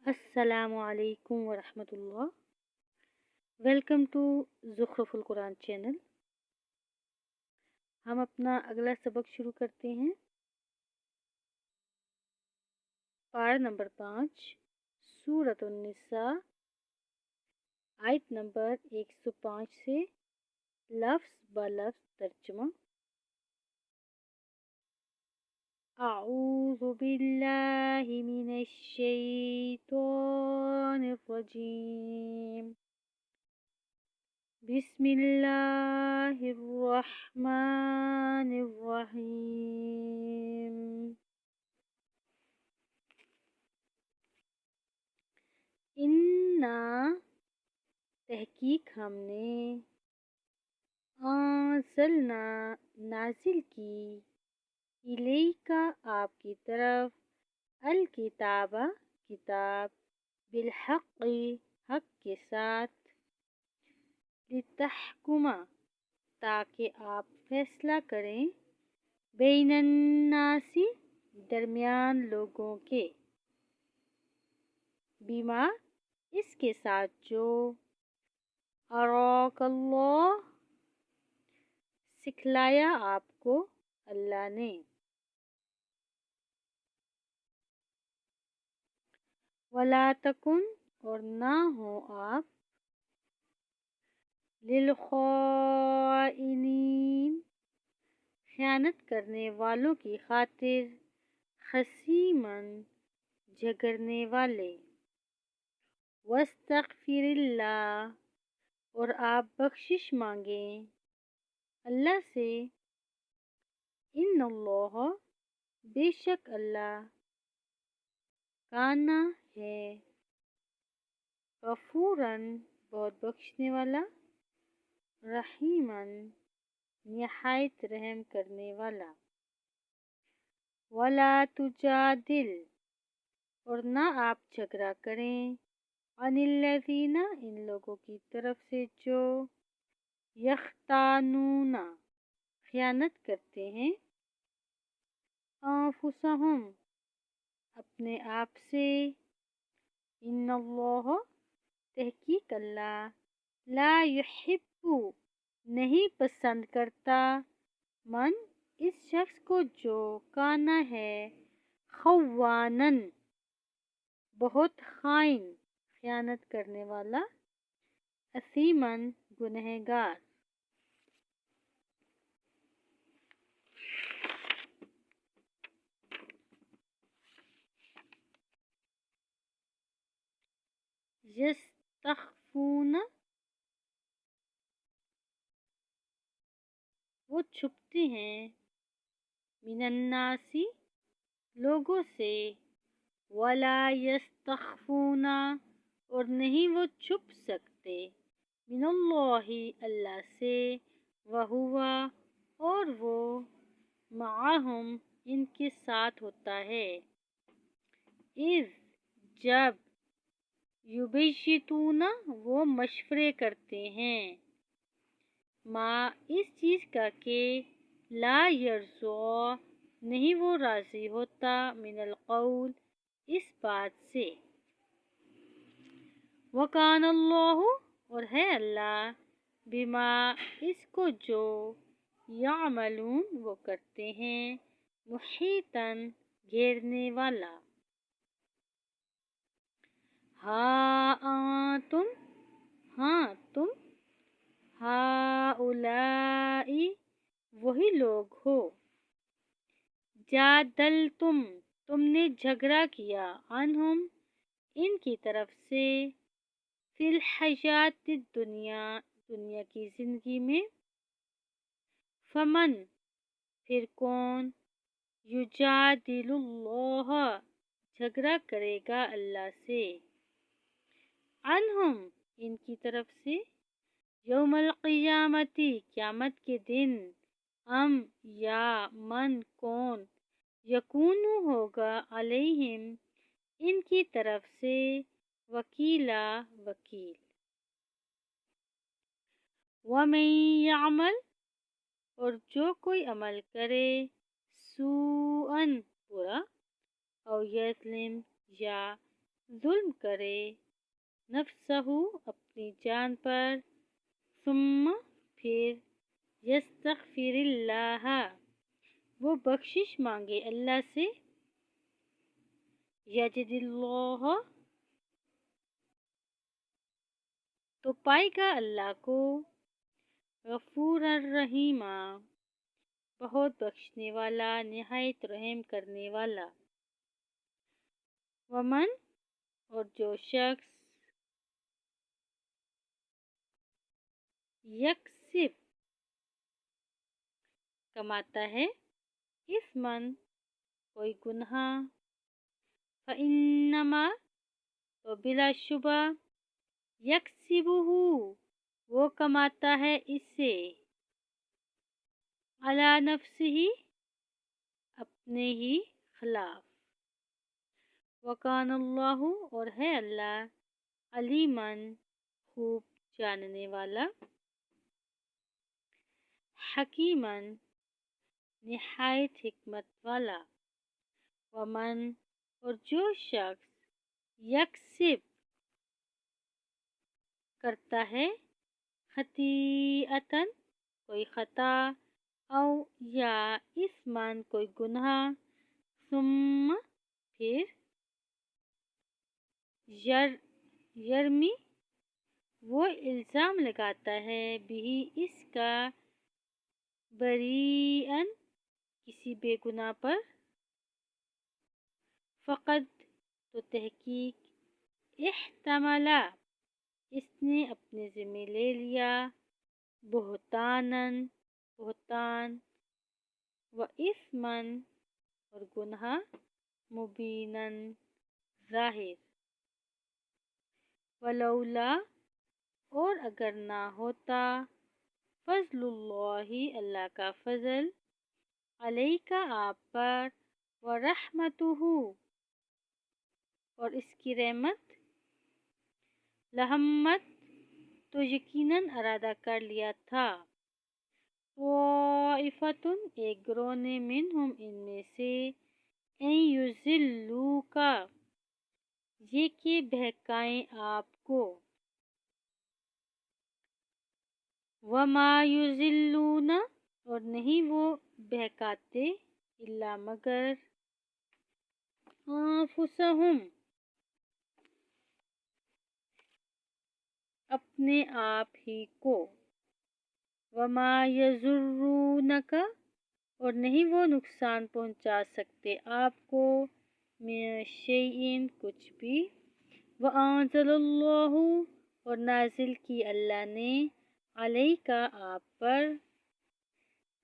السلام علیکم ورحمۃ اللہ۔ ویلکم ٹو زخرف القرآن چینل۔ ہم اپنا اگلا سبق شروع کرتے ہیں۔ پارہ نمبر 5 سورۃ النساء، آیت نمبر 105 سے لفظ بلفظ ترجمہ۔ اعوذ باللہ من الشیطان الرجیم، بسم اللہ الرحمن الرحیم۔ انا تحقیق ہم نے انزلنا نازل کی الیکا آپ کی طرف الکتاب کتاب بالحق حق کے ساتھ لتحکما تاکہ آپ فیصلہ کریں بین الناس درمیان لوگوں کے بما اس کے ساتھ جو اراک اللہ سکھلایا آپ کو اللہ نے، ولا تکن اور نہ ہو آپ للخائنین خیانت کرنے والوں کی خاطر خصیماً جھگڑنے والے، واستغفر اللہ اور آپ بخشش مانگیں اللہ سے، ان اللہ بے شک اللہ کانا ہے غفوراً بہت بخشنے والا، رحیماً نہایت رحم کرنے والا، ولا تجادل اور نہ آپ جھگڑا کریں عن الذین ان لوگوں کی طرف سے جو یختانون خیانت کرتے ہیں انفسہم اپنے آپ سے، ان اللہ تحقیق اللہ لا یحب نہیں پسند کرتا من اس شخص کو جو کانا ہے خوانن بہت خائن خیانت کرنے والا، اثیمن گنہگار۔ یستخفون وہ چھپتے ہیں من الناس لوگوں سے، ولا یستخفون اور نہیں وہ چھپ سکتے من اللہ اللہ سے، وہو اور وہ معہم ان کے ساتھ ہوتا ہے، اذ جب یبیتون وہ مشورے کرتے ہیں، ما اس چیز کا کہ لا یرضا نہیں وہ راضی ہوتا من القول اس بات سے، وکان اللہ اور ہے اللہ بما اس کو جو یعملون وہ کرتے ہیں محیطاً گھیرنے والا۔ ہاں انتم ہاں تم ہؤلائی وہی لوگ ہو، جادلتم تم نے جھگڑا کیا عنہم ان کی طرف سے، فی الحیات الدنیا دنیا کی زندگی میں، فمن پھر کون یجادل اللہ جھگڑا کرے گا اللہ سے، عنہم ان کی طرف سے، یوم القیامتی قیامت کے دن، ام یا من کون یکون ہوگا علیہم ان کی طرف سے وکیلا وکیل، ومن یعمل اور جو کوئی عمل کرے سوءا برا، او یظلم یا ظلم کرے نفسہ اپنی جان پر ثم پھر یستغفر اللہ وہ بخشش مانگے اللہ سے یجد اللہ تو پائے گا اللہ کو غفور الرحیم بہت بخشنے والا نہایت رحم کرنے والا ومن اور جو شخص یکسب کماتا ہے اثمن کوئی گناہ فإنما تو بلا شبہ یکسبہ وہ کماتا ہے اس سے علی نفسہ اپنے ہی خلاف وکان اللہ اور ہے اللہ علیمن خوب جاننے والا حکیمن نہایت حکمت والا ومن اور جو شخص یکسب کرتا ہے خطیئتن کوئی خطا او یا اثمن کوئی گناہ ثم پھر یرمی وہ الزام لگاتا ہے بھی اس کا بریئن کسی بے گناہ پر فقد تو تحقیق احتملا اس نے اپنے ذمہ لے لیا بہتان و اثمن اور گناہ مبینن ظاہر ولولا اور اگر نہ ہوتا فضل اللہ اللہ کا فضل علیکا آپ پر ورحمتہ اور اس کی رحمت لہمت تو یقیناً ارادہ کر لیا تھا طائفتن ایک گروہ نے منہم ان میں سے ان یضلوکا یہ کہ بہکائیں آپ کو وما یضلون اور نہیں وہ بہکاتے الا مگر انفسہم اپنے آپ ہی کو وما یضرونک اور نہیں وہ نقصان پہنچا سکتے آپ کو من شیئن کچھ بھی وانزل اللہ اور نازل کی اللہ نے علیکا آپ پر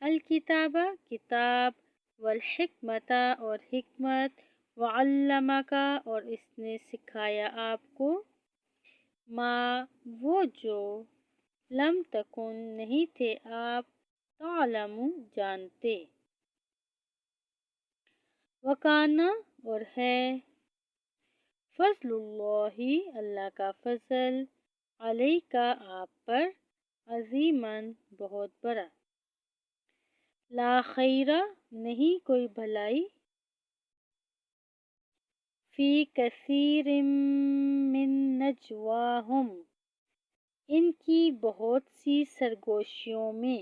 الکتاب کتاب والحکمت اور حکمت وعلمک اور اس نے سکھایا آپ کو ما وہ جو لم تکن نہیں تھے آپ تعلم جانتے وکانا اور ہے فضل اللہ اللہ کا فضل علیکا آپ پر عظیماً بہت بڑا لا خیر نہیں کوئی بھلائی فی کثیر من نجواہم ان کی بہت سی سرگوشیوں میں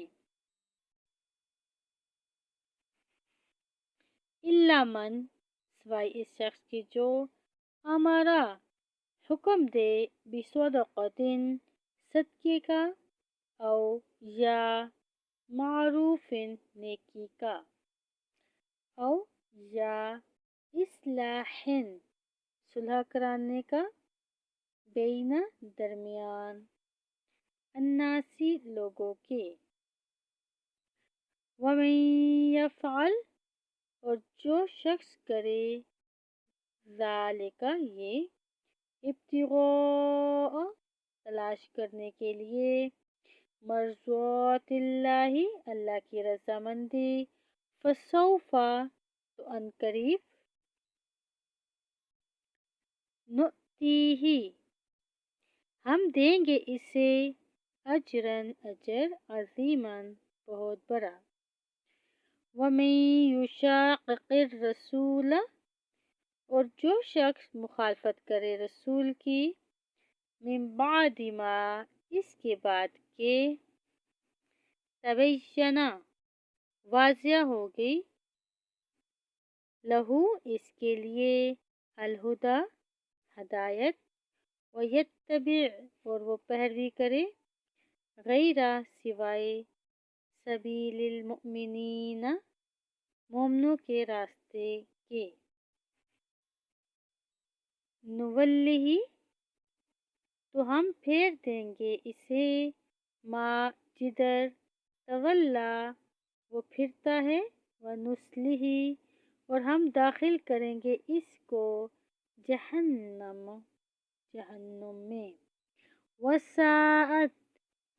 الا من سوائے اس شخص کی جو ہمارا حکم دے بصدقۃ صدقے کا او یا معروف نیکی کا او یا اصلاح صلح کرانے کا بین درمیان الناسی لوگوں کے ومن یفعل اور جو شخص کرے ذالک یہ ابتغاء تلاش کرنے کے لیے مرضات اللہ اللہ کی رضامندی فسوف تو ان قریب نؤتیہ ہم دیں گے اسے اجرن اجر عظیماً بہت بڑا ومن یشاقق الرسول اور جو شخص مخالفت کرے رسول کی من بعد ما اس کے بعد کہ تبینہ واضح ہو گئی لہو اس کے لیے الہدا ہدایت ویتبع اور وہ پیروی کرے غیر سوائے سبیل المؤمنین مومنوں کے راستے کے نولہ تو ہم پھیر دیں گے اسے ما جدھر تولا وہ پھرتا ہے ونصلہ اور ہم داخل کریں گے اس کو جہنم میں وساعت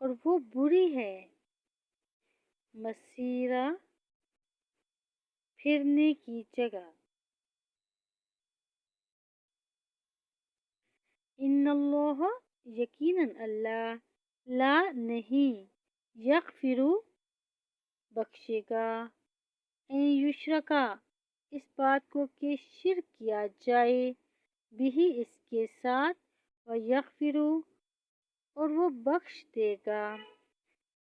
اور وہ بری ہے مسیرہ پھرنے کی جگہ ان اللہ یقیناً اللہ لا نہیں یغفر بخشے گا ان یشرکا اس بات کو کہ شرک کیا جائے بھی اس کے ساتھ ویغفر اور وہ بخش دے گا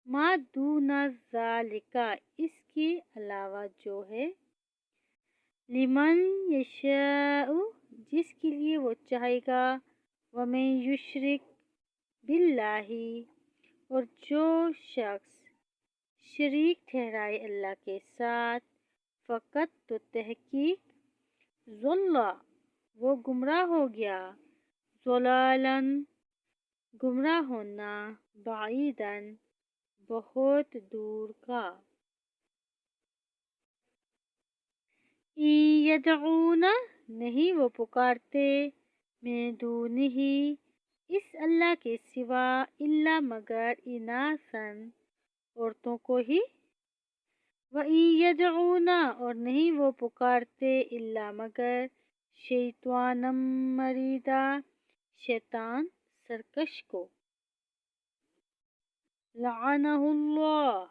ما دون ذالک اس کے علاوہ جو ہے لمن یشاء جس کے لیے وہ چاہے گا ومن یشرک باللہ اور جو شخص شریک ٹھہرائے اللہ کے ساتھ فقط تو تحقیق ضل وہ گمراہ ہو گیا ضلالاً گمراہ ہونا بعیداً بہت دور کا یدعون نہیں وہ پکارتے من دونہ اس اللہ کے سوا الا مگر اناثاً عورتوں کو ہی وَإِن يَدْعُونَ اور نہیں وہ پکارتے الا مگر شیطانا مریدا شیطان سرکش کو لعنہ اللہ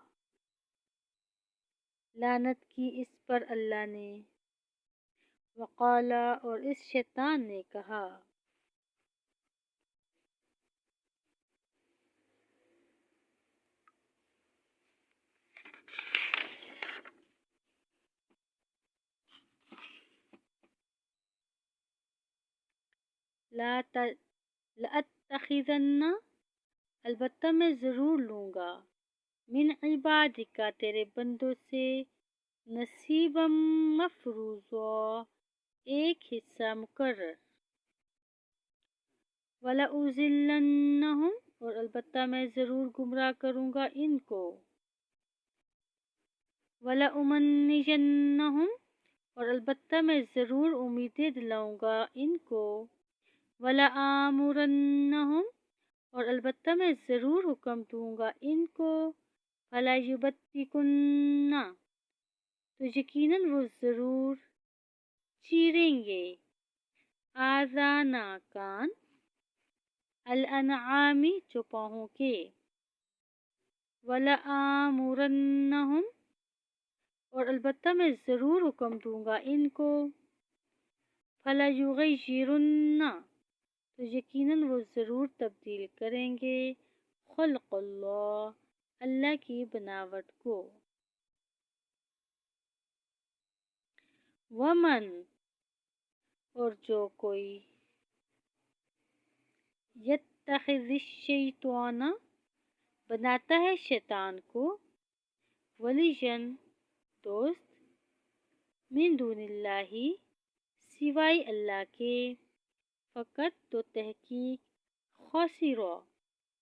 لعنت کی اس پر اللہ نے وقال اور اس شیطان نے کہا لأتخذن البتہ میں ضرور لوں گا من عبادک تیرے بندوں سے نصیبا مفروضا ایک حصہ مقرر وَلَأُضِلَّنَّهُمْ اور البتہ میں ضرور گمراہ کروں گا ان کو وَلَأُمَنِّيَنَّهُمْ اور البتہ میں ضرور امیدیں دلاؤں گا ان کو وَلَآمُرَنَّهُمْ اور البتہ میں ضرور حکم دوں گا ان کو فَلَا يُبَتِّكُنَّ تو یقیناً وہ ضرور چیریں گے آذانا کان الانعامی چوپاہوں کے وَلَآمُرَنَّهُمْ اور البتہ میں ضرور حکم دوں گا ان کو فَلَيُغَيِّرُنَّ تو یقیناً وہ ضرور تبدیل کریں گے خلق اللہ اللہ کی بناوٹ کو ومن اور جو کوئی یتخذ الشیطان بناتا ہے شیطان کو ولیًا دوست من دون اللہ سوائے اللہ کے فقط تو تحقیق خسرا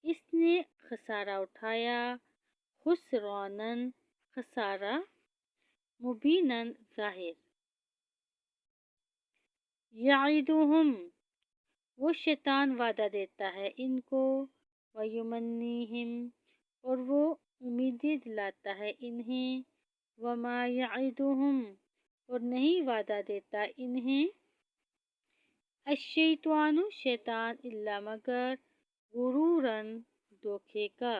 اس نے خسارہ اٹھایا خسراناً خسارہ مبیناً ظاہر یعدہم وہ شیطان وعدہ دیتا ہے ان کو ویمنیہم اور وہ امیدیں دلاتا ہے انہیں وما یعدہم اور نہیں وعدہ دیتا انہیں الشیطان شیطان الا مگر غروراً دھوکے کا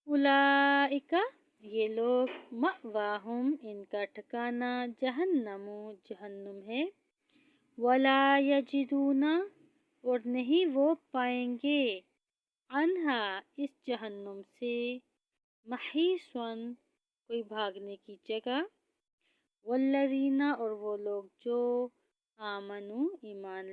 اولئک یہ لوگ مأواہم ان کا ٹھکانہ جہنم ہے، ولا یجدون اور نہیں وہ پائیں گے، عنہا اس جہنم سے، محیصن کوئی بھاگنے کی جگہ، والذین اور وہ لوگ جو آمنوا ایمان